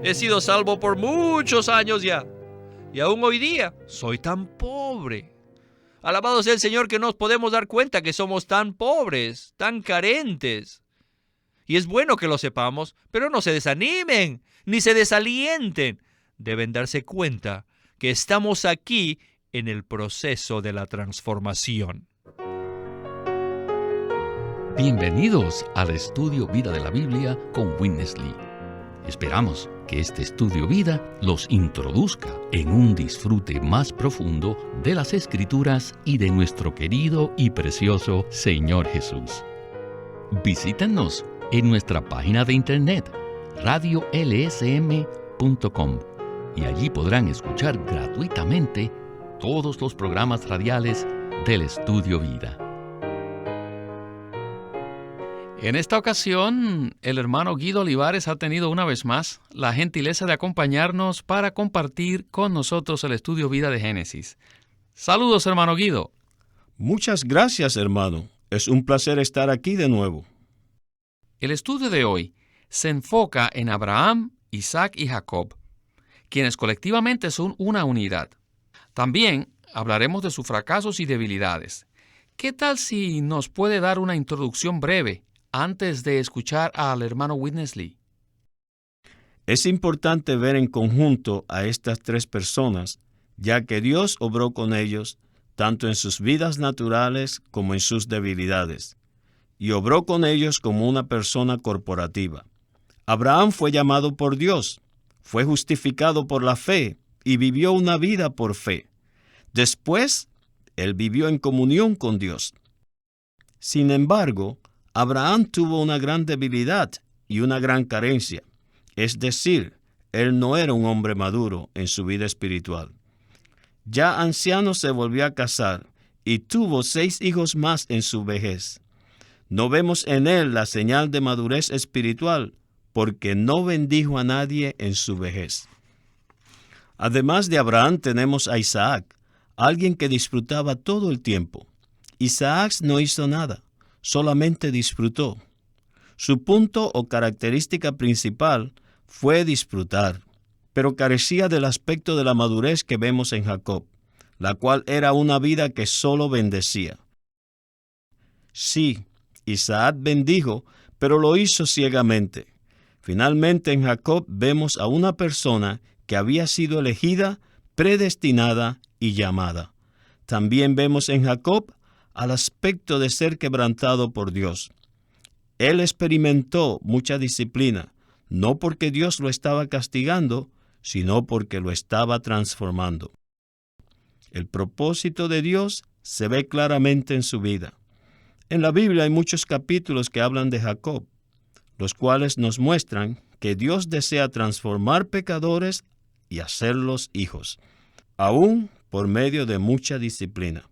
He sido salvo por muchos años ya. Y aún hoy día soy tan pobre. Alabado sea el Señor que nos podemos dar cuenta que somos tan pobres, tan carentes. Y es bueno que lo sepamos, pero no se desanimen, ni se desalienten. Deben darse cuenta que estamos aquí en el proceso de la transformación. Bienvenidos al Estudio Vida de la Biblia con Witness Lee. Esperamos que este Estudio Vida los introduzca en un disfrute más profundo de las Escrituras y de nuestro querido y precioso Señor Jesús. Visítenos en nuestra página de internet radiolsm.com y allí podrán escuchar gratuitamente todos los programas radiales del Estudio Vida. En esta ocasión, el hermano Guido Olivares ha tenido una vez más la gentileza de acompañarnos para compartir con nosotros el Estudio Vida de Génesis. Saludos, hermano Guido. Muchas gracias, hermano. Es un placer estar aquí de nuevo. El estudio de hoy se enfoca en Abraham, Isaac y Jacob, quienes colectivamente son una unidad. También hablaremos de sus fracasos y debilidades. ¿Qué tal si nos puede dar una introducción breve antes de escuchar al hermano Witness Lee? Es importante ver en conjunto a estas tres personas, ya que Dios obró con ellos tanto en sus vidas naturales como en sus debilidades, y obró con ellos como una persona corporativa. Abraham fue llamado por Dios, fue justificado por la fe y vivió una vida por fe. Después, él vivió en comunión con Dios. Sin embargo, Abraham tuvo una gran debilidad y una gran carencia, es decir, él no era un hombre maduro en su vida espiritual. Ya anciano se volvió a casar y tuvo 6 hijos más en su vejez. No vemos en él la señal de madurez espiritual porque no bendijo a nadie en su vejez. Además de Abraham tenemos a Isaac, alguien que disfrutaba todo el tiempo. Isaac no hizo nada. Solamente disfrutó. Su punto o característica principal fue disfrutar, pero carecía del aspecto de la madurez que vemos en Jacob, la cual era una vida que solo bendecía. Sí, Isaac bendijo, pero lo hizo ciegamente. Finalmente en Jacob vemos a una persona que había sido elegida, predestinada y llamada. También vemos en Jacob al aspecto de ser quebrantado por Dios. Él experimentó mucha disciplina, no porque Dios lo estaba castigando, sino porque lo estaba transformando. El propósito de Dios se ve claramente en su vida. En la Biblia hay muchos capítulos que hablan de Jacob, los cuales nos muestran que Dios desea transformar pecadores y hacerlos hijos, aún por medio de mucha disciplina.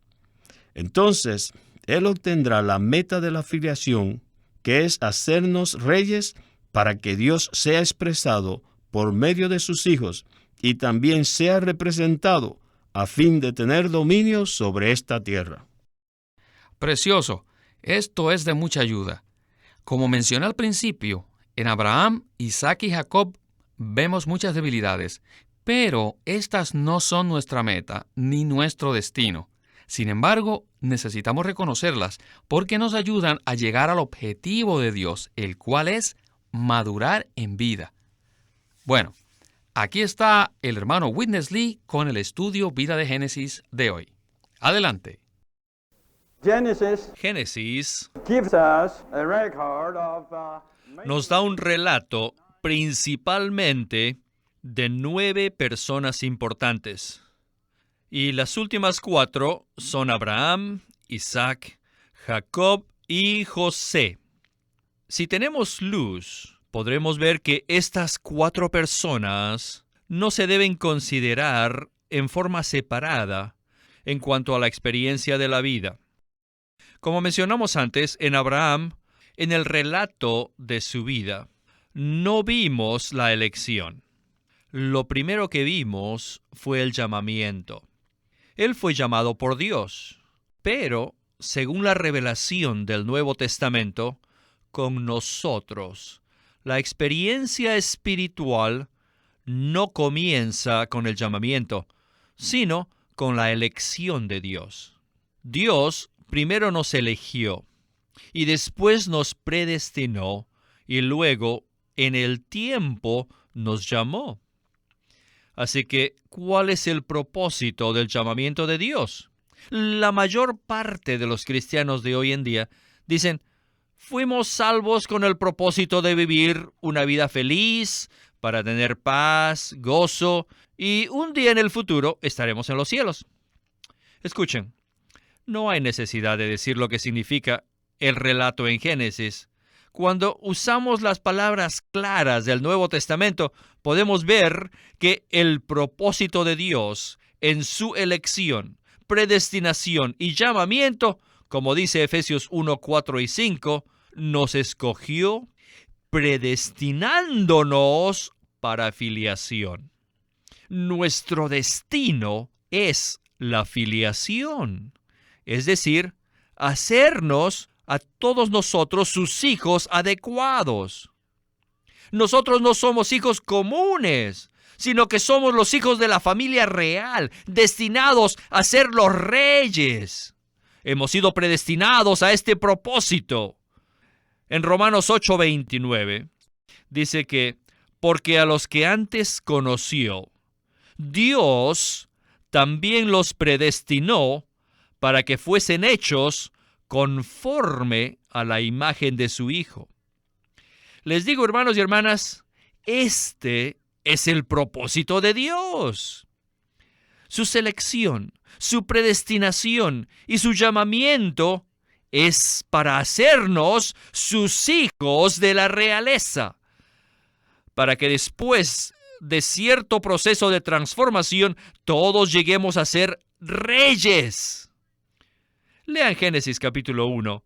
Entonces, Él obtendrá la meta de la filiación, que es hacernos reyes para que Dios sea expresado por medio de sus hijos y también sea representado a fin de tener dominio sobre esta tierra. Precioso, esto es de mucha ayuda. Como mencioné al principio, en Abraham, Isaac y Jacob vemos muchas debilidades, pero estas no son nuestra meta ni nuestro destino. Sin embargo, necesitamos reconocerlas porque nos ayudan a llegar al objetivo de Dios, el cual es madurar en vida. Bueno, aquí está el hermano Witness Lee con el estudio Vida de Génesis de hoy. Adelante. Génesis gives us a record of nos da un relato principalmente de 9 personas importantes. Y las últimas 4 son Abraham, Isaac, Jacob y José. Si tenemos luz, podremos ver que estas 4 personas no se deben considerar en forma separada en cuanto a la experiencia de la vida. Como mencionamos antes, en Abraham, en el relato de su vida, no vimos la elección. Lo primero que vimos fue el llamamiento. Él fue llamado por Dios, pero, según la revelación del Nuevo Testamento, con nosotros, la experiencia espiritual no comienza con el llamamiento, sino con la elección de Dios. Dios primero nos eligió y después nos predestinó y luego en el tiempo nos llamó. Así que, ¿cuál es el propósito del llamamiento de Dios? La mayor parte de los cristianos de hoy en día dicen, fuimos salvos con el propósito de vivir una vida feliz, para tener paz, gozo, y un día en el futuro estaremos en los cielos. Escuchen, no hay necesidad de decir lo que significa el relato en Génesis. Cuando usamos las palabras claras del Nuevo Testamento, podemos ver que el propósito de Dios en su elección, predestinación y llamamiento, como dice Efesios 1, 4 y 5, nos escogió predestinándonos para filiación. Nuestro destino es la filiación, es decir, hacernos a todos nosotros sus hijos adecuados. Nosotros no somos hijos comunes, sino que somos los hijos de la familia real, destinados a ser los reyes. Hemos sido predestinados a este propósito. En Romanos 8:29 dice que, porque a los que antes conoció, Dios también los predestinó para que fuesen hechos conforme a la imagen de su Hijo. Les digo, hermanos y hermanas, este es el propósito de Dios. Su selección, su predestinación y su llamamiento es para hacernos sus hijos de la realeza, para que después de cierto proceso de transformación todos lleguemos a ser reyes. Lean Génesis capítulo 1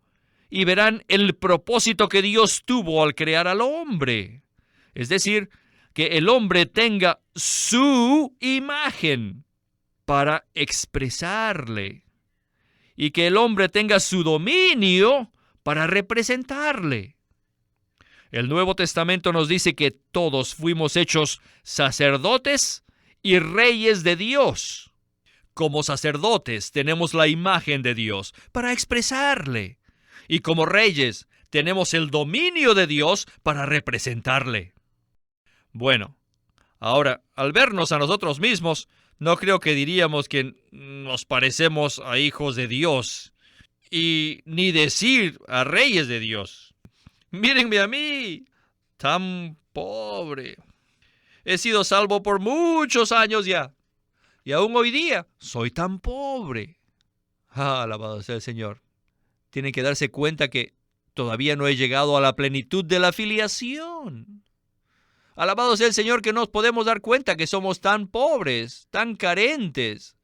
y verán el propósito que Dios tuvo al crear al hombre. Es decir, que el hombre tenga su imagen para expresarle y que el hombre tenga su dominio para representarle. El Nuevo Testamento nos dice que todos fuimos hechos sacerdotes y reyes de Dios. Como sacerdotes tenemos la imagen de Dios para expresarle. Y como reyes tenemos el dominio de Dios para representarle. Bueno, ahora, al vernos a nosotros mismos, no creo que diríamos que nos parecemos a hijos de Dios. Y ni decir a reyes de Dios. Mírenme a mí, tan pobre. He sido salvo por muchos años ya. Y aún hoy día soy tan pobre. Alabado sea el Señor. Tienen que darse cuenta que todavía no he llegado a la plenitud de la filiación. Alabado sea el Señor que nos podemos dar cuenta que somos tan pobres, tan carentes.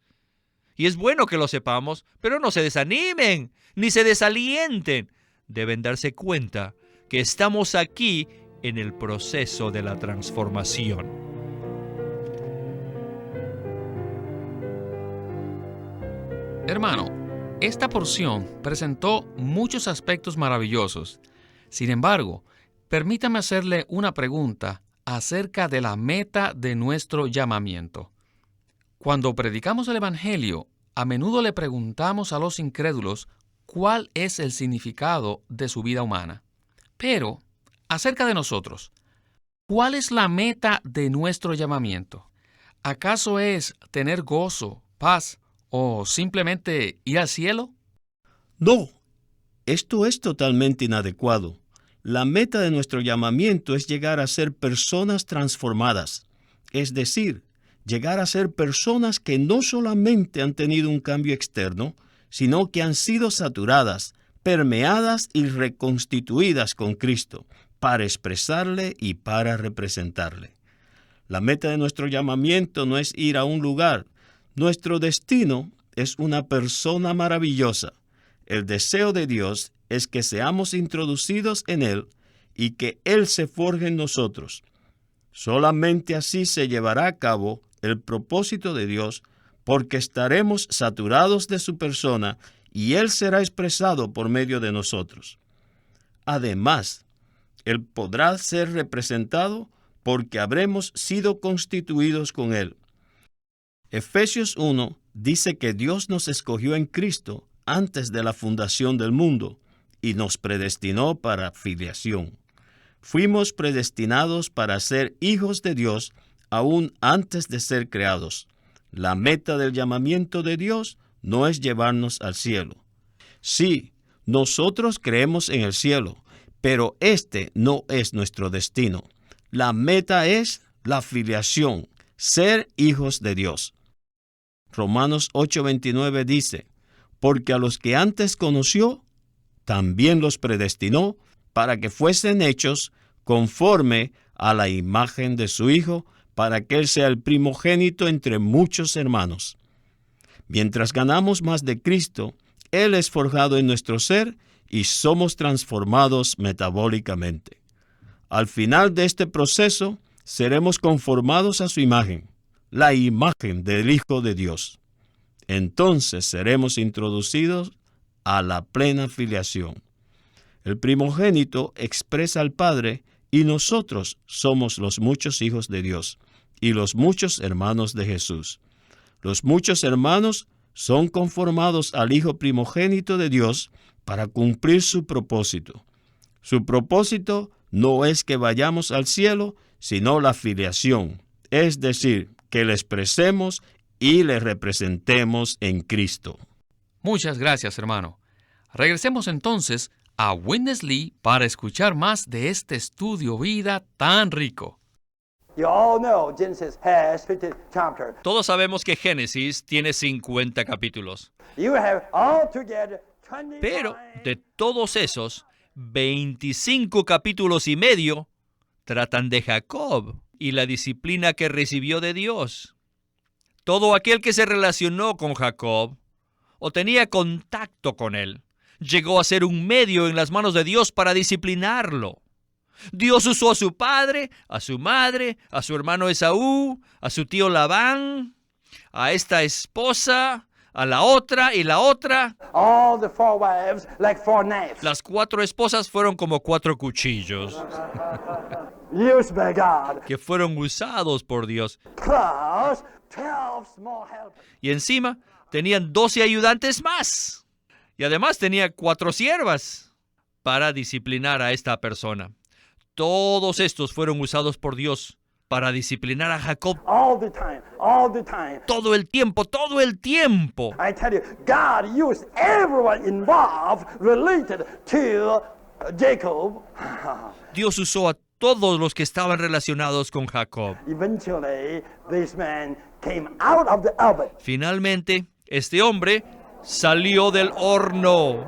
Y es bueno que lo sepamos, pero no se desanimen, ni se desalienten. Deben darse cuenta que estamos aquí en el proceso de la transformación. Hermano, esta porción presentó muchos aspectos maravillosos. Sin embargo, permítame hacerle una pregunta acerca de la meta de nuestro llamamiento. Cuando predicamos el Evangelio, a menudo le preguntamos a los incrédulos cuál es el significado de su vida humana. Pero, acerca de nosotros, ¿cuál es la meta de nuestro llamamiento? ¿Acaso es tener gozo, paz o simplemente ir al cielo? No, esto es totalmente inadecuado. La meta de nuestro llamamiento es llegar a ser personas transformadas, es decir, llegar a ser personas que no solamente han tenido un cambio externo, sino que han sido saturadas, permeadas y reconstituidas con Cristo, para expresarle y para representarle. La meta de nuestro llamamiento no es ir a un lugar. Nuestro destino es una persona maravillosa. El deseo de Dios es que seamos introducidos en Él y que Él se forje en nosotros. Solamente así se llevará a cabo el propósito de Dios, porque estaremos saturados de su persona y Él será expresado por medio de nosotros. Además, Él podrá ser representado porque habremos sido constituidos con Él. Efesios 1 dice que Dios nos escogió en Cristo antes de la fundación del mundo y nos predestinó para filiación. Fuimos predestinados para ser hijos de Dios aún antes de ser creados. La meta del llamamiento de Dios no es llevarnos al cielo. Sí, nosotros creemos en el cielo, pero este no es nuestro destino. La meta es la filiación, ser hijos de Dios. Romanos 8:29 dice, porque a los que antes conoció, también los predestinó para que fuesen hechos conforme a la imagen de su Hijo, para que Él sea el primogénito entre muchos hermanos. Mientras ganamos más de Cristo, Él es forjado en nuestro ser y somos transformados metabólicamente. Al final de este proceso, seremos conformados a su imagen, la imagen del Hijo de Dios. Entonces seremos introducidos a la plena filiación. El primogénito expresa al Padre y nosotros somos los muchos hijos de Dios y los muchos hermanos de Jesús. Los muchos hermanos son conformados al Hijo primogénito de Dios para cumplir su propósito. Su propósito no es que vayamos al cielo, sino la filiación, es decir, que le expresemos y le representemos en Cristo. Muchas gracias, hermano. Regresemos entonces a Witness Lee para escuchar más de este estudio vida tan rico. You all know Genesis has 50 chapters. Todos sabemos que Génesis tiene 50 capítulos, You have altogether 25. pero de todos esos, 25 capítulos y medio tratan de Jacob y la disciplina que recibió de Dios. Todo aquel que se relacionó con Jacob o tenía contacto con él, llegó a ser un medio en las manos de Dios para disciplinarlo. Dios usó a su padre, a su madre, a su hermano Esaú, a su tío Labán, a esta esposa, a la otra y la otra. All the 4 wives like 4 knives. Las 4 esposas fueron como 4 cuchillos Used by God. que fueron usados por Dios. Plus 12 small helpers. Y encima tenían 12 ayudantes más. Y además tenía 4 siervas para disciplinar a esta persona. Todos estos fueron usados por Dios para disciplinar a Jacob All the time. All the time. todo el tiempo, todo el tiempo. I tell you, God used everyone involved related to Jacob. Dios usó a todos los que estaban relacionados con Jacob. Eventually, this man came out of the oven. Finalmente, este hombre salió del horno.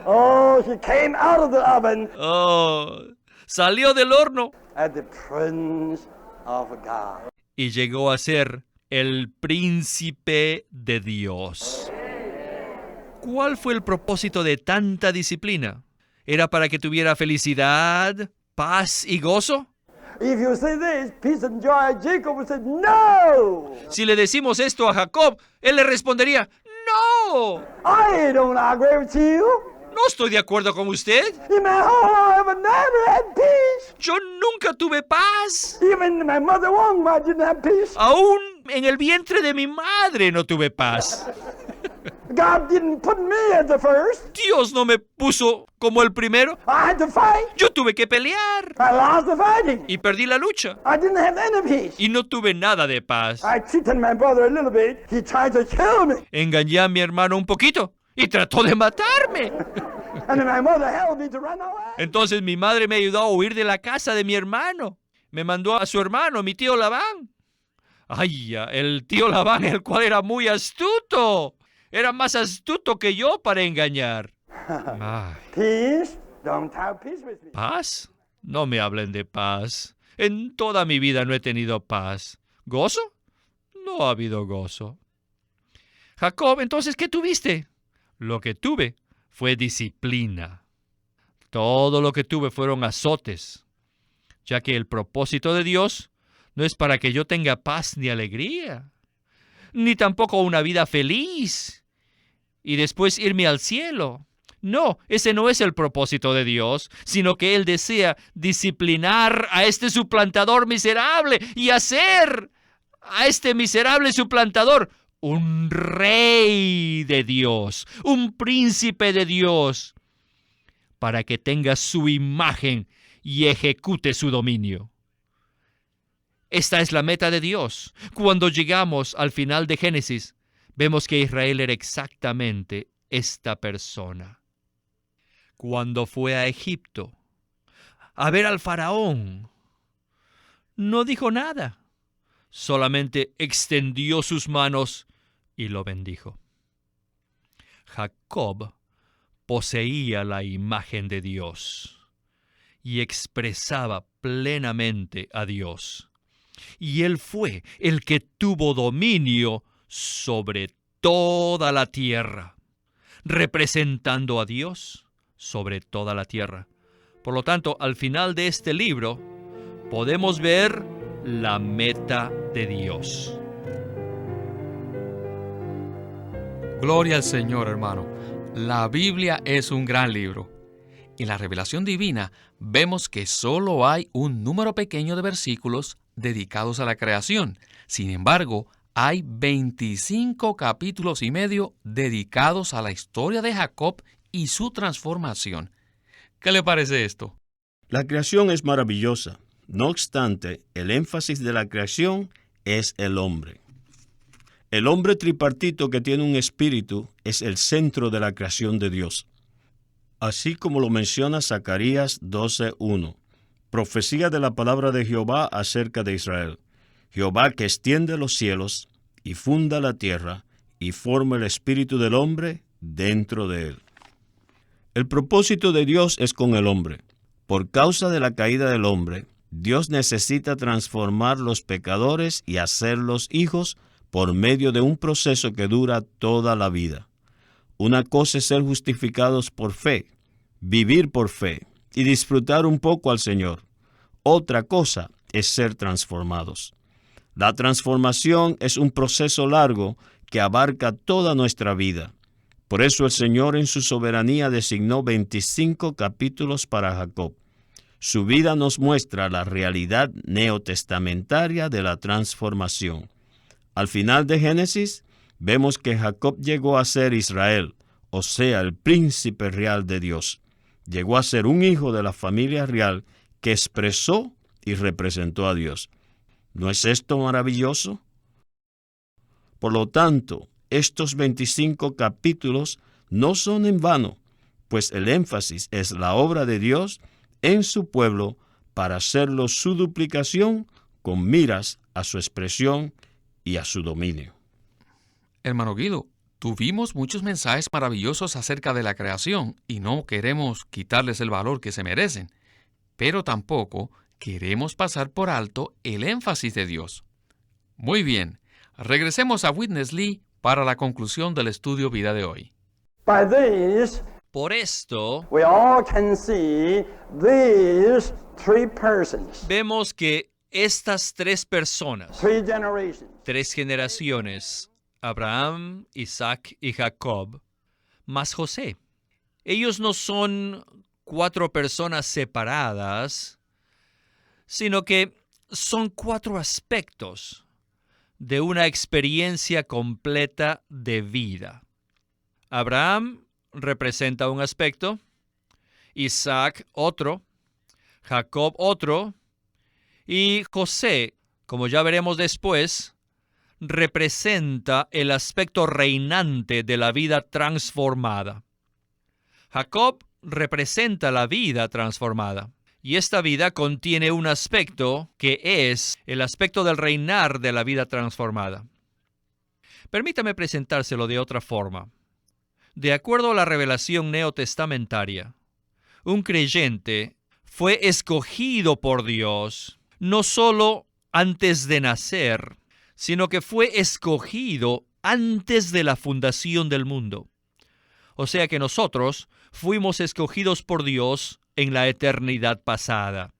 Oh, he came out of the oven Oh, salió del horno as the Prince of God. y llegó a ser el príncipe de Dios. ¿Cuál fue el propósito de tanta disciplina? ¿Era para que tuviera felicidad, paz y gozo? If you say this, peace and joy, Jacob would say, no! Si le decimos esto a Jacob, él le respondería, ¡No! I don't agree with you. No estoy de acuerdo con usted. In my whole life, I never had peace. Yo nunca tuve paz. Even my mother womb, I didn't have peace. Aún en el vientre de mi madre no tuve paz. God didn't put me as the first. Dios no me puso como el primero. I had to fight. Yo tuve que pelear I lost the fighting. y perdí la lucha. I didn't have any peace. Y no tuve nada de paz. I cheated my brother a little bit. He tried to kill me. Engañé a mi hermano un poquito y trató de matarme. And then my mother helped me to run away. Entonces mi madre me ayudó a huir de la casa de mi hermano. Me mandó a su hermano, mi tío Labán. Ay, ya, el tío Labán, el cual era muy astuto. Era más astuto que yo para engañar. Ay, Peace? Don't have peace with me. ¿paz? No me hablen de paz. En toda mi vida no he tenido paz. ¿Gozo? No ha habido gozo. Jacob, entonces, ¿qué tuviste? Lo que tuve fue disciplina. Todo lo que tuve fueron azotes, ya que el propósito de Dios no es para que yo tenga paz ni alegría, ni tampoco una vida feliz y después irme al cielo. No, ese no es el propósito de Dios, sino que Él desea disciplinar a este suplantador miserable y hacer a este miserable suplantador un rey de Dios, un príncipe de Dios, para que tenga su imagen y ejecute su dominio. Esta es la meta de Dios. Cuando llegamos al final de Génesis, vemos que Israel era exactamente esta persona. Cuando fue a Egipto a ver al faraón, no dijo nada, solamente extendió sus manos y lo bendijo. Jacob poseía la imagen de Dios y expresaba plenamente a Dios. Y él fue el que tuvo dominio sobre toda la tierra, representando a Dios sobre toda la tierra. Por lo tanto, al final de este libro, podemos ver la meta de Dios. Gloria al Señor, hermano. La Biblia es un gran libro. En la revelación divina vemos que solo hay un número pequeño de versículos dedicados a la creación. Sin embargo, hay 25 capítulos y medio dedicados a la historia de Jacob y su transformación. ¿Qué le parece esto? La creación es maravillosa. No obstante, el énfasis de la creación es el hombre. El hombre tripartito que tiene un espíritu es el centro de la creación de Dios. Así como lo menciona Zacarías 12:1, profecía de la palabra de Jehová acerca de Israel. Jehová que extiende los cielos y funda la tierra y forma el espíritu del hombre dentro de él. El propósito de Dios es con el hombre. Por causa de la caída del hombre, Dios necesita transformar los pecadores y hacerlos hijos por medio de un proceso que dura toda la vida. Una cosa es ser justificados por fe, vivir por fe y disfrutar un poco al Señor. Otra cosa es ser transformados. La transformación es un proceso largo que abarca toda nuestra vida. Por eso el Señor en su soberanía designó 25 capítulos para Jacob. Su vida nos muestra la realidad neotestamentaria de la transformación. Al final de Génesis, vemos que Jacob llegó a ser Israel, o sea, el príncipe real de Dios. Llegó a ser un hijo de la familia real que expresó y representó a Dios. ¿No es esto maravilloso? Por lo tanto, estos 25 capítulos no son en vano, pues el énfasis es la obra de Dios en su pueblo para hacerlo su duplicación con miras a su expresión y a su dominio. Hermano Guido, tuvimos muchos mensajes maravillosos acerca de la creación y no queremos quitarles el valor que se merecen, pero tampoco queremos pasar por alto el énfasis de Dios. Muy bien, regresemos a Witness Lee para la conclusión del estudio vida de hoy. By these, Por esto, we all can see these three persons, vemos que estas tres personas, three generations. tres generaciones, Abraham, Isaac y Jacob, más José. Ellos no son cuatro personas separadas, sino que son cuatro aspectos de una experiencia completa de vida. Abraham representa un aspecto, Isaac otro, Jacob otro, y José, como ya veremos después, representa el aspecto reinante de la vida transformada. Jacob representa la vida transformada. Y esta vida contiene un aspecto que es el aspecto del reinar de la vida transformada. Permítame presentárselo de otra forma. De acuerdo a la revelación neotestamentaria, un creyente fue escogido por Dios no solo antes de nacer, sino que fue escogido antes de la fundación del mundo. O sea que nosotros fuimos escogidos por Dios en la eternidad pasada.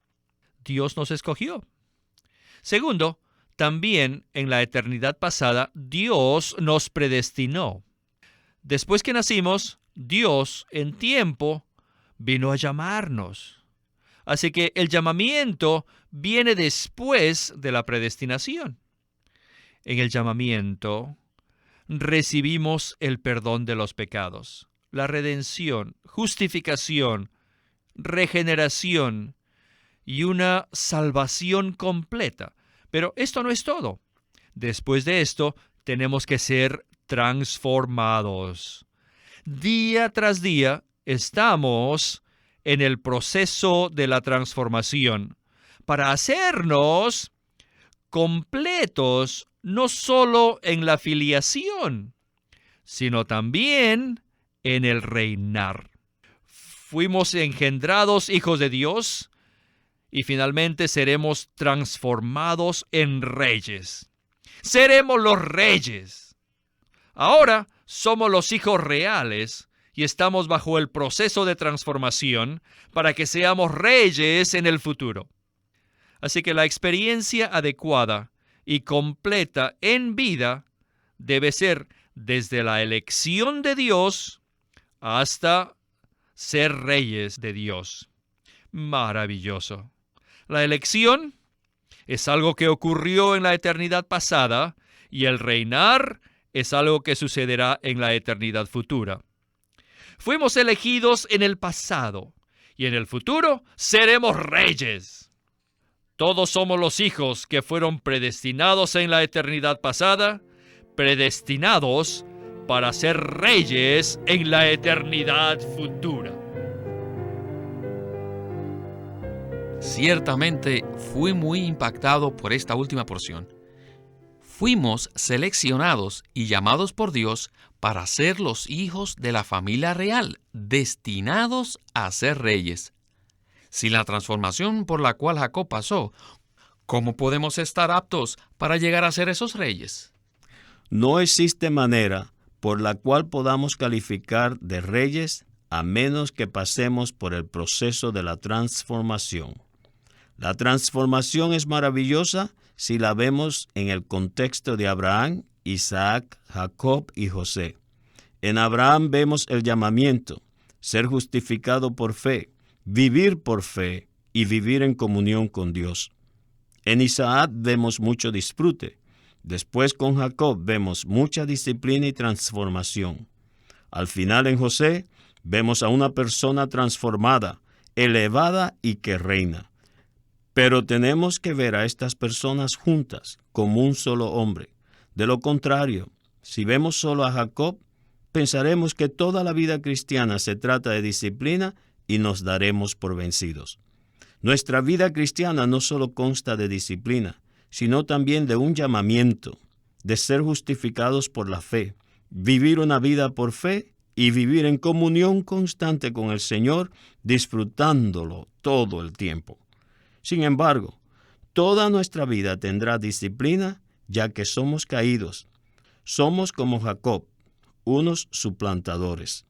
Dios nos escogió. Segundo, también en la eternidad pasada, Dios nos predestinó. Después que nacimos, Dios en tiempo vino a llamarnos. Así que el llamamiento viene después de la predestinación. En el llamamiento recibimos el perdón de los pecados, la redención, justificación, regeneración y una salvación completa. Pero esto no es todo. Después de esto, tenemos que ser transformados. Día tras día estamos en el proceso de la transformación para hacernos completos no solo en la filiación, sino también en el reinar. Fuimos engendrados hijos de Dios y finalmente seremos transformados en reyes. Seremos los reyes. Ahora somos los hijos reales y estamos bajo el proceso de transformación para que seamos reyes en el futuro. Así que la experiencia adecuada y completa en vida debe ser desde la elección de Dios hasta ser reyes de Dios. Maravilloso. La elección es algo que ocurrió en la eternidad pasada y el reinar es algo que sucederá en la eternidad futura. Fuimos elegidos en el pasado y en el futuro seremos reyes. Todos somos los hijos que fueron predestinados en la eternidad pasada, predestinados para ser reyes en la eternidad futura. Ciertamente fui muy impactado por esta última porción. Fuimos seleccionados y llamados por Dios para ser los hijos de la familia real, destinados a ser reyes. Sin la transformación por la cual Jacob pasó, ¿cómo podemos estar aptos para llegar a ser esos reyes? No existe manera por la cual podamos calificar de reyes a menos que pasemos por el proceso de la transformación. La transformación es maravillosa si la vemos en el contexto de Abraham, Isaac, Jacob y José. En Abraham vemos el llamamiento, ser justificado por fe, vivir por fe y vivir en comunión con Dios. En Isaac vemos mucho disfrute. Después con Jacob vemos mucha disciplina y transformación. Al final en José vemos a una persona transformada, elevada y que reina. Pero tenemos que ver a estas personas juntas como un solo hombre. De lo contrario, si vemos solo a Jacob, pensaremos que toda la vida cristiana se trata de disciplina y nos daremos por vencidos. Nuestra vida cristiana no solo consta de disciplina, sino también de un llamamiento, de ser justificados por la fe, vivir una vida por fe y vivir en comunión constante con el Señor, disfrutándolo todo el tiempo. Sin embargo, toda nuestra vida tendrá disciplina, ya que somos caídos. Somos como Jacob, unos suplantadores.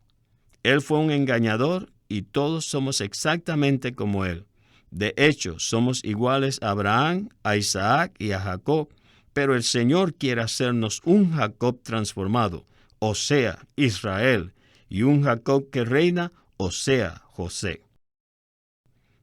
Él fue un engañador y todos somos exactamente como él. De hecho, somos iguales a Abraham, a Isaac y a Jacob, pero el Señor quiere hacernos un Jacob transformado, o sea, Israel, y un Jacob que reina, o sea, José.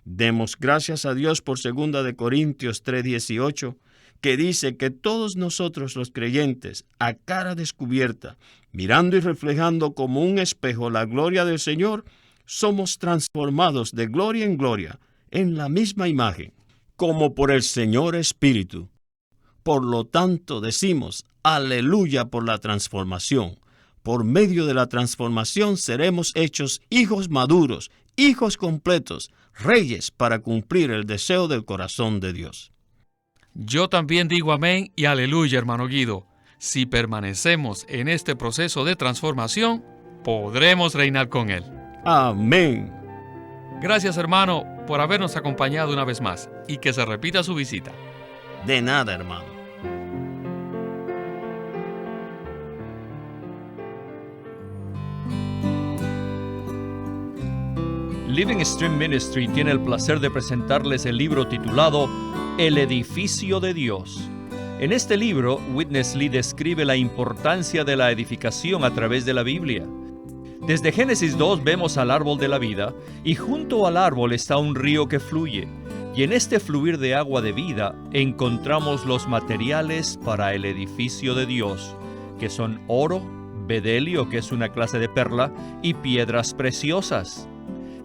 Demos gracias a Dios por 2 de Corintios 3:18, que dice que todos nosotros los creyentes, a cara descubierta, mirando y reflejando como un espejo la gloria del Señor, somos transformados de gloria en gloria, en la misma imagen, como por el Señor Espíritu. Por lo tanto, decimos, aleluya por la transformación. Por medio de la transformación seremos hechos hijos maduros, hijos completos, reyes para cumplir el deseo del corazón de Dios. Yo también digo amén y aleluya, hermano Guido. Si permanecemos en este proceso de transformación, podremos reinar con Él. Amén. Gracias, hermano, por habernos acompañado una vez más y que se repita su visita. De nada, hermano. Living Stream Ministry tiene el placer de presentarles el libro titulado El edificio de Dios. En este libro, Witness Lee describe la importancia de la edificación a través de la Biblia. Desde Génesis 2 vemos al árbol de la vida, y junto al árbol está un río que fluye. Y en este fluir de agua de vida encontramos los materiales para el edificio de Dios, que son oro, bedelio, que es una clase de perla, y piedras preciosas.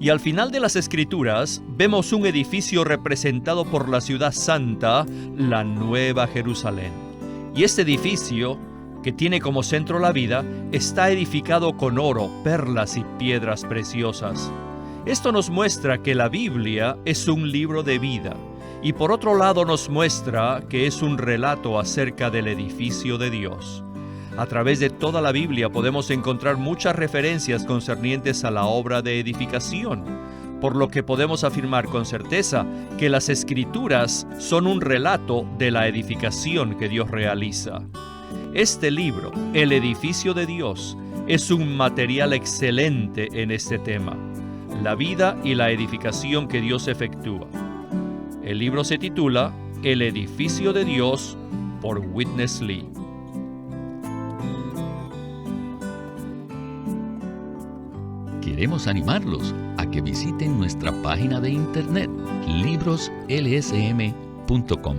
Y al final de las Escrituras vemos un edificio representado por la ciudad santa, la Nueva Jerusalén. Y este edificio, que tiene como centro la vida, está edificado con oro, perlas y piedras preciosas. Esto nos muestra que la Biblia es un libro de vida, y por otro lado nos muestra que es un relato acerca del edificio de Dios. A través de toda la Biblia podemos encontrar muchas referencias concernientes a la obra de edificación, por lo que podemos afirmar con certeza que las Escrituras son un relato de la edificación que Dios realiza. Este libro, El edificio de Dios, es un material excelente en este tema, la vida y la edificación que Dios efectúa. El libro se titula El edificio de Dios por Witness Lee. Queremos animarlos a que visiten nuestra página de internet libroslsm.com.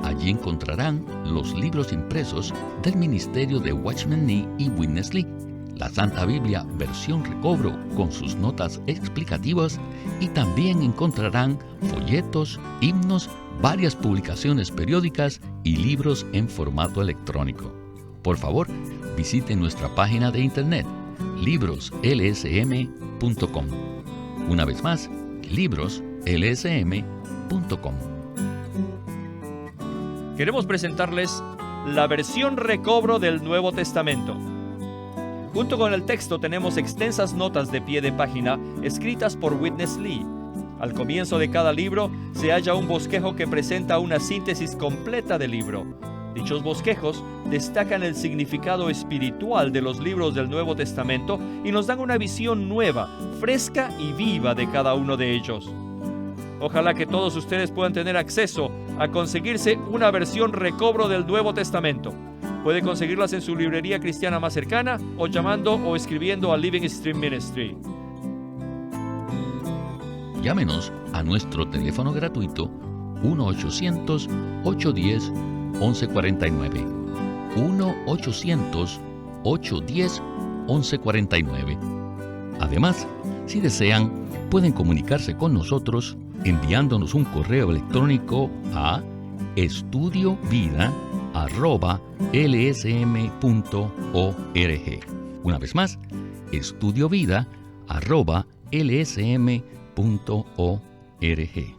Allí encontrarán los libros impresos del ministerio de Watchman Nee y Witness Lee, la Santa Biblia versión recobro con sus notas explicativas, y también encontrarán folletos, himnos, varias publicaciones periódicas y libros en formato electrónico. Por favor, visiten nuestra página de internet libroslsm.com. Una vez más, libroslsm.com. Queremos presentarles la versión recobro del Nuevo Testamento. Junto con el texto tenemos extensas notas de pie de página escritas por Witness Lee. Al comienzo de cada libro se halla un bosquejo que presenta una síntesis completa del libro. Dichos bosquejos destacan el significado espiritual de los libros del Nuevo Testamento y nos dan una visión nueva, fresca y viva de cada uno de ellos. Ojalá que todos ustedes puedan tener acceso a conseguirse una versión recobro del Nuevo Testamento. Puede conseguirlas en su librería cristiana más cercana o llamando o escribiendo a Living Stream Ministry. Llámenos a nuestro teléfono gratuito 1-800-810-1149. 1-800-810-1149. Además, si desean, pueden comunicarse con nosotros enviándonos un correo electrónico a estudiovida@lsm.org. Una vez más, estudiovida@lsm.org.